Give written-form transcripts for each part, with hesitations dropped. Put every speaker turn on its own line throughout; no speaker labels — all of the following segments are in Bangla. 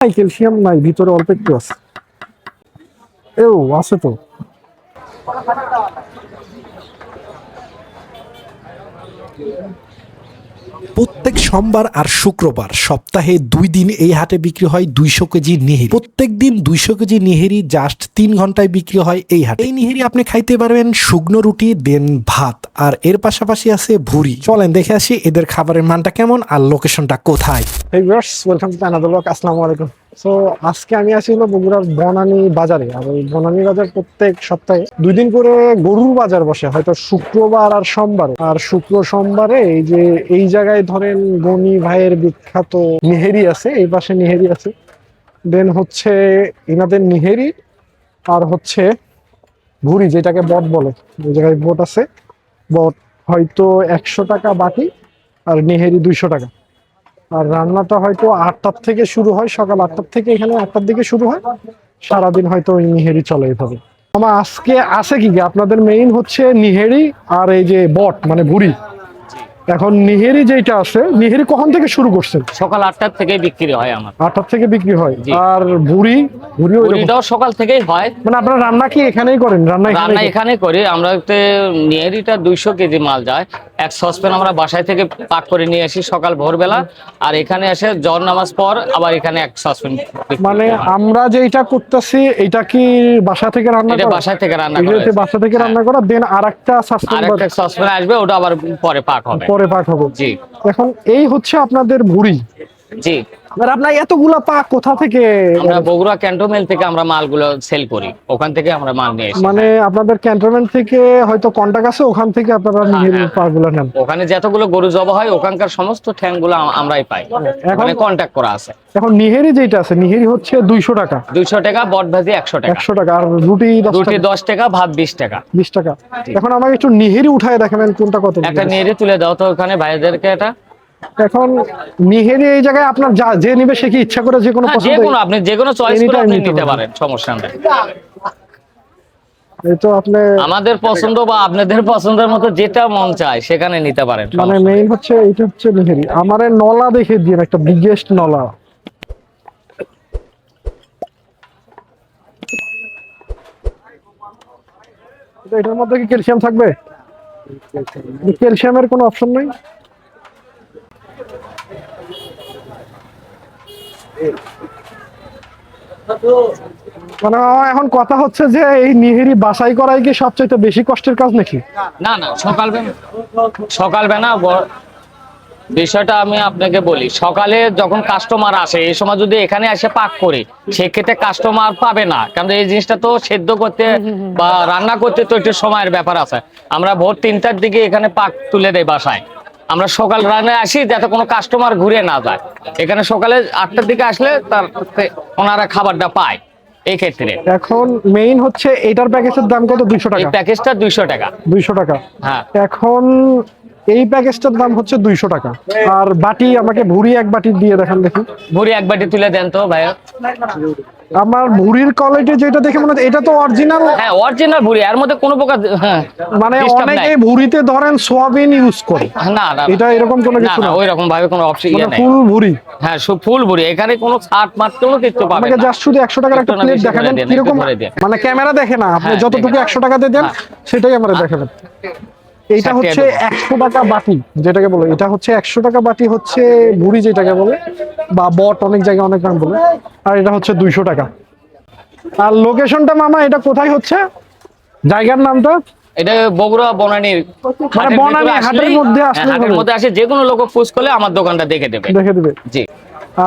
ক্যালসিয়াম নাই, ভিতরে অল্প একটু আছে। এও আছে তো।
প্রত্যেক সোমবার আর শুক্রবার সপ্তাহে 2 দিন এই হাটে বিক্রি হয় 200 কেজি নিহেরি। প্রত্যেক দিন 200 কেজি নিহেরি জাস্ট 3 ঘন্টায় বিক্রি হয় এই হাটে। এই নিহেরি আপনি খাইতে পারবেন শুকনো রুটি দেন ভাত, আর এর পাশাপাশি আছে ভুড়ি। চলেন দেখে আসি এদের খাবারের মানটা কেমন আর লোকেশনটা কোথায়।
হেই viewers, welcome to another blog. আসসালামু আলাইকুম। সো আজকে আমি আছি হলো বগুড়ার বনানী বাজারে। আর ওই বনানী বাজার প্রত্যেক সপ্তাহে 2 দিন করে গরুর বাজার বসে, হয়তো শুক্রবার আর সোমবারে। আর শুক্র সোমবারে এই যে এই জায়গায় ধরেন গনি ভাইয়ের বিখ্যাত নিহেরি আছে, এই পাশে নিহেরি আছে, দেন হচ্ছে ইনাদের নিহেরি, আর হচ্ছে ভুড়ি যেটাকে বট বলে। ওই জায়গায় বট আছে, বট হয়তো 100 টাকা বাটি, আর নিহেরি 200 টাকা। আর রান্নাটা হয়তো 8টার থেকে শুরু হয়, সকাল 8টার থেকে, এখানে 8টার দিকে শুরু হয়, সারাদিন হয়তো ওই নিহেরি চলে এইভাবে। আমার আজকে আছে কি আপনাদের মেইন হচ্ছে নিহেরি আর এই যে বট মানে ভুড়ি। এখন নিহেরি যেটা আছে, নিহেরি কখন থেকে শুরু করছেন?
সকাল 8টার থেকে বিক্রি হয় আমার।
8টার থেকে বিক্রি হয়।
জি।
আর ভুড়ি ভুড়িও এরকম?
পুরিটাও সকাল থেকেই হয়।
মানে আপনারা রান্না কি এখানেই করেন? রান্না
রান্না এখানে করি আমরা। নিহেরিটা 200 কেজি মাল যায়, এক সসপ্যান আমরা বাসায় থেকে পাক করে নিয়ে আসি সকাল ভোরবেলা, আর এখানে এসে জোহর নামাজ পর আবার এখানে এক সসপ্যান।
মানে আমরা যেটা করতেছি এটা কি বাসা থেকে রান্না
এটা
করা?
বাসা থেকে রান্না করা
এটাতে বাসা থেকে রান্না করা, দেন আরেকটা
আরেকটা সসপ্যান আসবে, ওটা আবার পরে পাক হবে।
পরে পাক হবে।
জি।
এখন এই হচ্ছে আপনাদের ভুড়ি।
জি,
আর আপনার এতগুলা পাক কোথা থেকে?
আমরা বগুড়া ক্যান্টনমেন্ট থেকে আমরা মালগুলো সেল করি, ওখান থেকে আমরা মাল নিয়ে আসি।
মানে আপনাদের ক্যান্টনমেন্ট থেকে হয়তো কন্টাক্ট আছে, ওখান থেকে আপনারা নিহেরি পাকগুলো নেন?
ওখানে যতগুলো গরু জবা হয় ওখানকার সমস্ত ঠ্যাংগুলো আমরাই পাই, ওখানে কন্ট্যাক্ট করা আছে।
এখন নিহেরি যেটা আছে, নিহেরি হচ্ছে 200 টাকা।
200 টাকা, বট ভাজি 100 টাকা।
100 টাকা। আর রুটি 10
রুটি
টাকা।
10 টাকা, ভাত 20 টাকা।
20 টাকা। এখন আমাকে একটু নিহেরি উঠায় দেখাবেন কোনটা কত?
একটা নেড়ে তুলে দাও তো ওখানে ভাইদেরকে এটা।
এখন নিহেরি এই জায়গায় আপনার যে নিবে সে কি ইচ্ছা করে যে কোনো
যে
পছন্দ?
কোনো আপনি যে কোনো চয়েস করে
Anytime
আপনি
নিতে
নিতে
পারেন।
পারেন, সমস্যা নেই।
এই তো আপনি
আমাদের পছন্দ বা আপনাদের পছন্দের মতো যেটা মন চায় সেখানে নিতে পারেন,
মানে
সমস্যা নেই।
মেইন হচ্ছে এটা হচ্ছে নিহেরি। আমারে নলা দেখে দিয়ে একটা বিগেস্ট নলা। এটার মধ্যে কি ক্যালসিয়াম থাকবে? ক্যালসিয়ামের কোনো অপশন নেই? মানে এখন কথা হচ্ছে যে এই নিহেরি বাছাই করাই কি সবচেয়ে বেশি কষ্টের কাজ নাকি?
না না, সকালবেলা বিষয়টা আমি আপনাকে বলি, সকালে যখন কাস্টমার আসে এই সময় যদি এখানে এসে পাক করে, সেক্ষেত্রে কাস্টমার পাবে না, কারণ এই জিনিসটা তো সেদ্ধ করতে বা রান্না করতে তো একটু সময়ের ব্যাপার আছে। আমরা ভোর 3টার দিকে এখানে পাক তুলে দেই বাসায়। আমরা সকাল রান্নায় আসি যাতে কোনো কাস্টমার ঘুরে না যায়, এখানে সকালে 8টার দিকে আসলে তার ওনারা খাবারটা পায় এই ক্ষেত্রে।
এখন মেইন হচ্ছে এটার প্যাকেজের দাম কত? 200
এই
টাকা।
প্যাকেজটা 200 টাকা।
200 টাকা।
হ্যাঁ।
এখন এই প্যাকেজটার দাম হচ্ছে 200 টাকা। আর বাটি আমাকে ভুড়ি এক বাটি দিয়ে দেখান দেখি।
ভুড়ি এক বাটি তুলে দেন তো ভাইয়া।
আমার ভুড়ির কোয়ালিটি যেটা দেখে মনে হচ্ছে এটা তো অরিজিনাল।
হ্যাঁ, অরিজিনাল ভুড়ি, এর মধ্যে কোনো প্রকার
মানে
disturb নাই।
অনেকে ভুড়িতে ধরেন সোয়াবিন ইউজ করে,
না না
এটা এরকম কোনো
না
কিছু
না,
না,
ওই রকম ভাবে কোনো অপশন
মানে
নাই।
ফুল ভুড়ি।
হ্যাঁ, ফুল ভুড়ি, এখানে কোনো ছাট মাট কোনো কিছু পাবেন
আমাকে
না।
জাস্ট শুধু 100 টাকার একটা
একটু না
প্লেট
বেশি করে
দেখাবেন
দেন,
কিরকম,
একটু ধরে দেন।
মানে ক্যামেরা দেখে না, আপনি
হ্যাঁ,
যতটুকু
দেখেন।
100 টাকাতে দেন
হ্যাঁ।
সেটাই আমরা দেখাবেন। এইটা
60
হচ্ছে
টাকা
100 টাকা বাটি যেটাকে বলে, এটা হচ্ছে 100 টাকা বাটি হচ্ছে ভুড়ি যেটাকে বলে, বা বট অনেক জায়গায় অনেক নাম বলে। আর এটা হচ্ছে 200 টাকা। আর লোকেশনটা মামা এটা কোথায় হচ্ছে, জায়গার নামটা?
এটা বগুড়া বনানীর
মানে বনানী হাটের মধ্যে আসলে
হাটের মধ্যে আসে, যে কোনো লোক পোজ করলে আমার দোকানটা দেখে দেবে।
দেখে দিবে।
জি।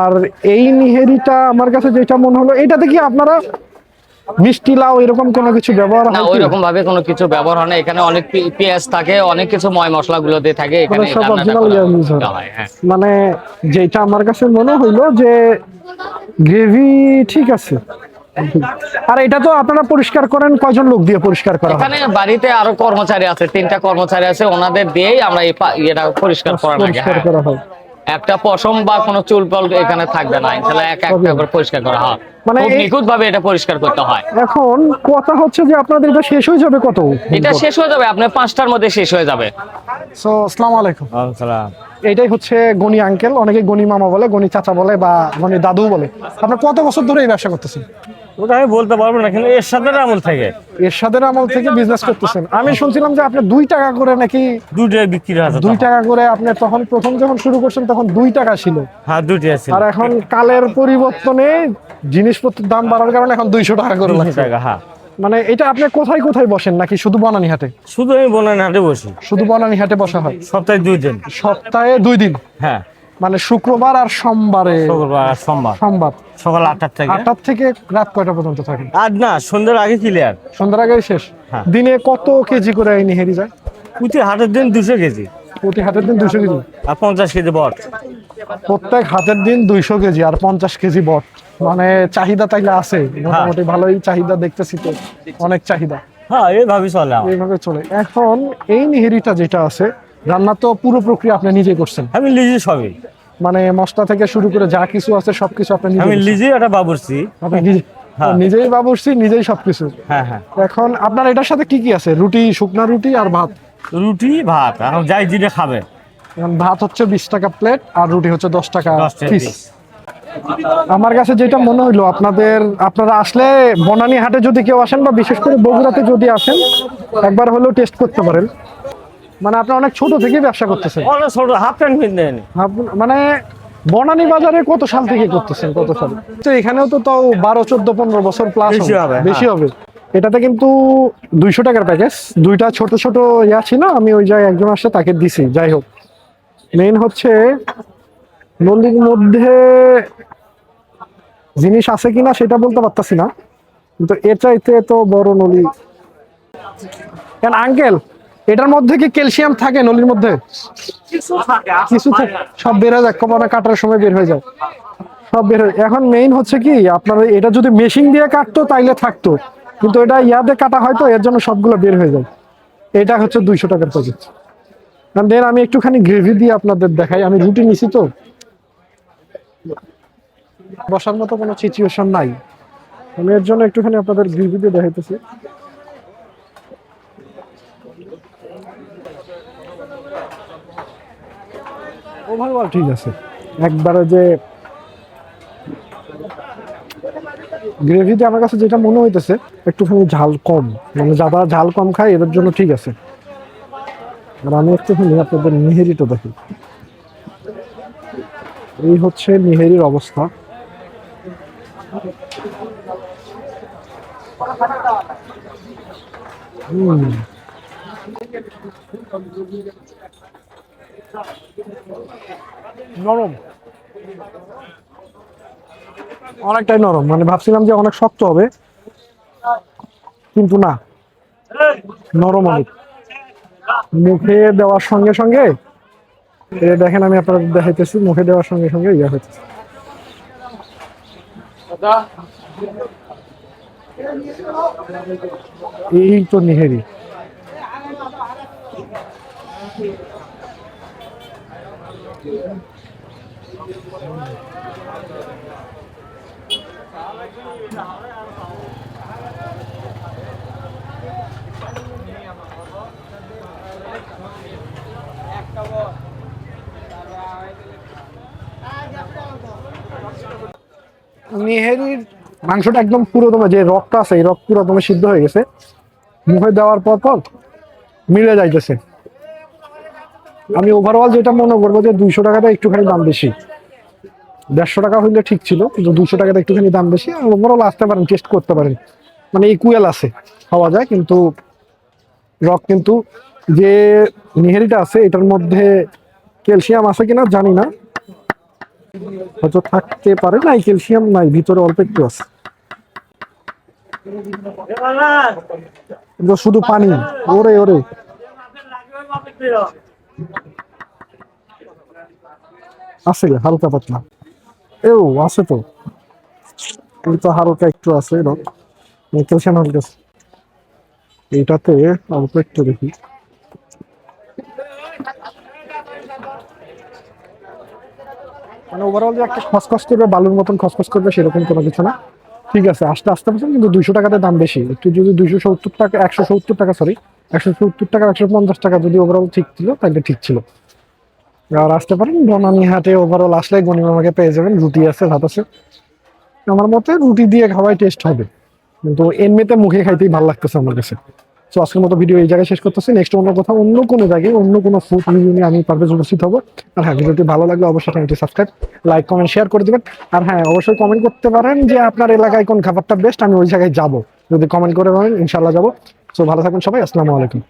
আর এই নিহেরিটা আমার কাছে যেটা মনে হলো, এটাতে কি আপনারা মিষ্টি লাউ এরকম কোনো কিছু ব্যবহার
না,
হয়
ওই
কি?
রকম ভাবে কোনো কিছু ব্যবহার হয় না, এখানে অনেক পেঁয়াজ থাকে, অনেক কিছু ময় মশলা গুলোতে থাকে, এখানে
সব
রান্নাটা
original
করা
use হয়।
হয়। হ্যাঁ।
মানে যেটা আমার কাছে মনে হইলো যে গ্রেভি ঠিক আছে। আর এটা তো আপনারা পরিষ্কার করেন, কয়জন লোক দিয়ে পরিষ্কার করা হয়?
এখানে বাড়িতে আরো কর্মচারী আছে, 3টা কর্মচারী আছে, ওনাদের দিয়েই আমরা এটা পরিষ্কার করা লাগে।
পরিষ্কার
হ্যাঁ।
করা হয়।
একটা পশম বা কোনো চুল কল এখানে থাকবে না, ইনশাআল্লাহ এক একটা করে পরিষ্কার করা হয়,
মানে
খুব
এই-
নিখুঁত ভাবে এটা পরিষ্কার করতে হয়।
এখন কথা হচ্ছে যে আপনাদের এটা শেষ হয়ে যাবে কত?
এটা শেষ হয়ে যাবে আপনার 5টার মধ্যে শেষ হয়ে যাবে।
সো আসসালামু আলাইকুম। এইটাই হচ্ছে গনি আঙ্কেল, অনেকে গনি মামা বলে, গনি চাচা বলে বা গনি দাদু বলে। আপনার কত বছর ধরে এই ব্যবসা করতেছেন?
ওটা আমি বলতে পারবো না, কিন্তু এরশাদের আমল থেকে
এরশাদের আমল থেকে বিজনেস করতেছেন। আমি শুনছিলাম যে আপনি 2 টাকা করে নাকি,
দুটোই বিক্রি আছে।
2 টাকা করে আপনি তখন প্রথম যখন শুরু করছেন তখন 2 টাকা ছিল,
হ্যাঁ দুটোই আছে।
আর এখন কালের পরিবর্তনে জিনিসপত্রের দাম বাড়ার কারণে এখন 200 টাকা করে
200
লাগছে।
টাকা, হ্যাঁ।
মানে এটা আপনি কোথায় কোথায় বসেন, নাকি শুধু বনানী হাটে?
শুধু আমি বনানী হাটে বসি,
শুধু বনানী হাটে বসা হয়
সপ্তাহে 2 দিন।
সপ্তাহে 2 দিন,
হ্যাঁ,
মানে শুক্রবার আর সোমবারে।
শুক্রবার আর সোমবার
সোমবার
সকাল 8টার থেকে।
8টা থেকে রাত কয়টা পর্যন্ত থাকে?
আর না, সন্ধ্যার আগে ক্লিয়ার।
সন্ধ্যার আগে শেষ।
হ্যাঁ।
দিনে কত কেজি করে এই নিহেরি যায়?
প্রতি হাটের দিন 200 কেজি
প্রতি হাটের দিন 200 কেজি।
আর 50 কেজি বট।
প্রত্যেক হাটের দিন 200 কেজি আর 50 কেজি বট। মানে চাহিদা তাইলে আছে মোটামুটি, ভালোই চাহিদা দেখতেছি তো, অনেক চাহিদা।
হ্যাঁ, এইভাবে চলে আমার।
এইভাবে চলে। এখন এই নিহেরিটা যেটা আছে, রান্না তো পুরো প্রক্রিয়া আপনি নিজে করছেন?
আমি লিজি সবই,
মানে মশলা থেকে শুরু করে যা কিছু আছে সবকিছু আপনি নিজে
আমি
করছেন?
লিজি একটা বাবুর্চি।
আপনি
হ্যাঁ।
নিজেই বাবুর্চি, নিজেই সবকিছু।
হ্যাঁ হ্যাঁ,
এখন আপনার এটার সাথে কি কি আছে? রুটি, শুকনা রুটি আর ভাত?
রুটি ভাত, এখন যাই যেটা খাবে।
এখন ভাত হচ্ছে 20 টাকা প্লেট আর রুটি হচ্ছে 10 টাকা
10 টাকা
পিস।
piece।
আমার কাছে যেটা মনে হইলো, আপনারা আসলে বনানী হাটে যদি কেউ আসেন বা বিশেষ করে বগুড়াতে যদি আসেন, একবার হলেও টেস্ট করতে পারেন। মানে আপনি অনেক ছোট থেকে ব্যবসা করতেছেন?
অনেক ছোট, হাফ প্যান্ট কিনতে আনি।
মানে বনানী বাজারে কত সাল থেকে করতেছেন? কত সাল? তো এখানেও তো তাও 12, 14, 15 বছর প্লাস
বেশি হবে,
বেশি
হ্যাঁ।
হবে। এটাতে কিন্তু 200 টাকার প্যাকেজ, 2টা ছোট ছোট ইয়া ছিল, আমি ওই জায়গায় একজন আসছে তাকে দিছি। যাই হোক, মেইন হচ্ছে নলির মধ্যে জিনিস আছে কিনা সেটা বলতে পারতাছি না, কিন্তু এর চাইতে তো বড় নলি। কেন আঙ্কেল, এটার মধ্যে কি ক্যালসিয়াম থাকে নলির মধ্যে? কিছু থাকে, সব বের হয়ে যায়, কখনো কাটার সময় বের হয়ে যায়, সব বের হয়ে। এখন মেইন হচ্ছে কি, আপনার এটা যদি মেশিন দিয়ে কাটতো তাইলে থাকতো, কিন্তু এটা ইয়াতে কাটা হয়তো, এর জন্য সবগুলো বের হয়ে যায়। এটা হচ্ছে 200 টাকার প্যাকেজ। দেন আমি একটুখানি গ্রেভি দিয়ে আপনাদের দেখাই। আমি রুটি নিছি তো, বসার মতো কোনো সিচুয়েশন নাই, আমি এর জন্য একটুখানি আপনাদের গ্রেভি দিয়ে দেখাইতেছি। ওভারঅল ঠিক আছে, একবারে যে গ্রেভিতে আমার কাছে যেটা মনে হইতেছে একটুখানি ঝাল কম, মানে যারা ঝাল কম খায় এদের জন্য ঠিক আছে। আর আমি একটুখানি আপনাদের নিহেরিটা দেখি। এই হচ্ছে নিহেরির অবস্থা। নরম, অনেকটাই নরম। মানে ভাবছিলাম যে অনেক শক্ত হবে, কিন্তু না, নরম অনেক। মুখে দেওয়ার সঙ্গে সঙ্গে দেখেন, আমি আপনাদের দেখাইতেছি, মুখে দেওয়ার সঙ্গে সঙ্গে ইয়া হইতেছে। এই তো নিহেরি। নিহেরির মাংসটা একদম পুরোদমে, যে রকটা আছে এই রক পুরোদমে সিদ্ধ হয়ে গেছে, মুখে দেওয়ার পর পর মিলে যাইতেছে। আমি ওভারঅল যেটা মনে করবো যে 200 টাকাটা একটুখানি দাম বেশি। 150 টাকা হইলে ঠিক ছিল, কিন্তু 200 টাকাটা একটুখানি দাম বেশি। ওভারঅল আসতে পারেন, টেস্ট করতে পারেন, মানে ইকুয়াল আছে, খাওয়া যায়। কিন্তু রক, কিন্তু যে নিহেরিটা আছে এটার মধ্যে ক্যালসিয়াম আছে কিনা জানি না, হয়তো থাকতে পারে। নাই, ক্যালসিয়াম নাই, ভিতরে অল্প একটু আছে, কিন্তু শুধু পানি। ওরে ওরে, আছে হালকা পাতলা, এও আছে তো, কিন্তু হালকা একটু আছে রক, ক্যালসিয়াম হালকা আছে। এইটাতে অল্প একটু দেখি। মানে ওভারঅল যে একটা খসখস করবে বালুর মতন খসখস করবে সেরকম কোনো কিছু না। ঠিক আছে, আসতে আসতে পারছেন, কিন্তু 200 টাকাতে দাম বেশি একটু। যদি 270 টাকা 170 টাকা, সরি 170 টাকা 150 টাকা যদি ওভারঅল ঠিক ছিল তাহলে ঠিক ছিল। আর আসতে পারেন বনানী হাটে, ওভারঅল আসলে গনিম আমাকে পেয়ে যাবেন। রুটি আছে, ভাত আছে। আমার মতে রুটি দিয়ে খাওয়াই টেস্ট হবে, কিন্তু এমনিতে মুখে খাইতেই ভালো লাগতেছে আমার কাছে। তো আজকের মতো ভিডিও এই জায়গায় শেষ করতেছি। নেক্সট অন্য কোথাও অন্য কোনো জায়গায় অন্য কোনো ফুড রিভিউ নিয়ে আমি পারভেজ উপস্থিত হবো। আর হ্যাঁ, ভিডিওটি ভালো লাগলে অবশ্যই চ্যানেলটি সাবস্ক্রাইব, লাইক, কমেন্ট, শেয়ার করে দিবেন। আর হ্যাঁ, অবশ্যই কমেন্ট করতে পারেন যে আপনার এলাকায় কোন খাবারটা বেস্ট, আমি ওই জায়গায় যাবো। যদি কমেন্ট করে বলেন ইনশাল্লাহ যাবো। তো ভালো থাকুন সবাই, আসসালামু আলাইকুম।